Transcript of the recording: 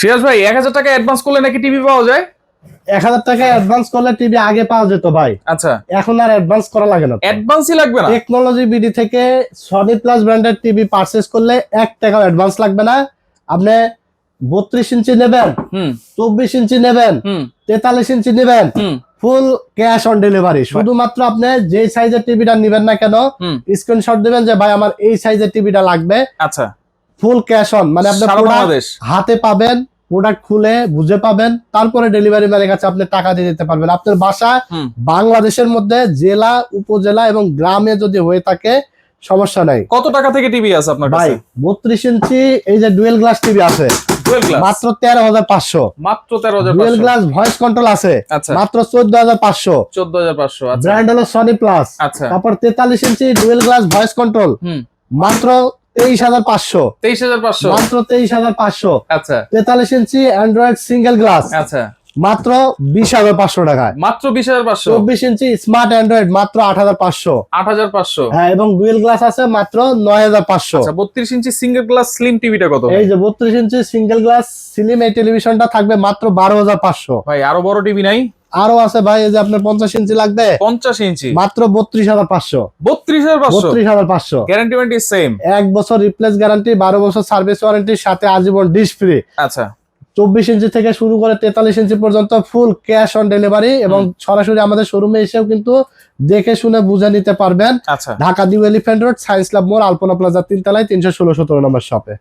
সিরাজ ভাই 1000 টাকা অ্যাডভান্স করলে নাকি টিভি পাওয়া যায়? 1000 টাকা অ্যাডভান্স করলে টিভি আগে পাওয়া যেত ভাই। আচ্ছা, এখন আর অ্যাডভান্স করা লাগে না। অ্যাডভান্সই লাগবে না? টেকনোলজি বিডি থেকে সনি প্লাস ব্র্যান্ডের টিভি পারচেজ করলে 1 টাকা অ্যাডভান্স লাগবে না। আপনি 32 ইঞ্চি নেবেন, 24 ইঞ্চি নেবেন, 43 ইঞ্চি নেবেন, ফুল ক্যাশ অন ডেলিভারি। শুধুমাত্র আপনি যে সাইজের টিভিটা নেবেন না কেন স্ক্রিনশট দিবেন যে ভাই আমার এই সাইজের টিভিটা লাগবে। আচ্ছা, ফুল ক্যাশ অন, মানে আপনি বাংলাদেশ হাতে পাবেন, প্রোডাক্ট খুলে বুঝে পাবেন, তারপরে ডেলিভারি ম্যানের কাছে আপনি টাকা দিয়ে দিতে পারবেন। আপনার বাসা বাংলাদেশের মধ্যে জেলা, উপজেলা এবং গ্রামে যদি হয়ে থাকে সমস্যা নাই। কত টাকা থেকে টিভি আছে আপনার কাছে? ভাই 32 ইঞ্চি এই যে ডুয়েল গ্লাস টিভি আছে মাত্র 13,500। মাত্র 13,500। ডুয়েল গ্লাস ভয়েস কন্ট্রোল আছে মাত্র 14,500। 14,500। আচ্ছা, ব্র্যান্ড হলো সনি প্লাস। আচ্ছা, তারপর 43 ইঞ্চি ডুয়েল গ্লাস ভয়েস কন্ট্রোল মাত্র 23,500। 23,500 মাত্র 23,500। আচ্ছা, 43 ইঞ্চি অ্যান্ড্রয়েড সিঙ্গেল গ্লাস আচ্ছা, মাত্র 20,500 টাকায়। মাত্র 20,500। 24 ইঞ্চি স্মার্ট অ্যান্ড্রয়েড মাত্র 8,500। 8,500। হ্যাঁ, এবং ডুয়েল গ্লাস আছে মাত্র 9,500। আচ্ছা, 32 ইঞ্চি সিঙ্গেল গ্লাস স্লিম টিভিটা কত? এই যে 32 ইঞ্চি সিঙ্গেল গ্লাস স্লিম এই টেলিভিশনটা থাকবে মাত্র 12,500। ভাই আরো বড় টিভি নাই? আরো আছে ভাই, এই যে আপনার 50 ইঞ্চি লাগবে 50 ইঞ্চি মাত্র 32,500। 32,500। 32,500। Guarantee warranty same. 1 বছর রিপ্লেস গ্যারান্টি, 12 বছর সার্ভিস ওয়ারেন্টির সাথে আজীবন ডিশ ফ্রি। আচ্ছা, 24 ইঞ্চি থেকে শুরু করে 43 ইঞ্চি পর্যন্ত ফুল ক্যাশ অন ডেলিভারি, এবং সরাসরি আমাদের শোরুমে এসেও কিন্তু দেখে শুনে বুঝে নিতে পারবেন। আচ্ছা। Dhaka new elephant road, science lab মোড়, আলপনা প্লাজা 3 তলায় 316-17 নম্বর শপে।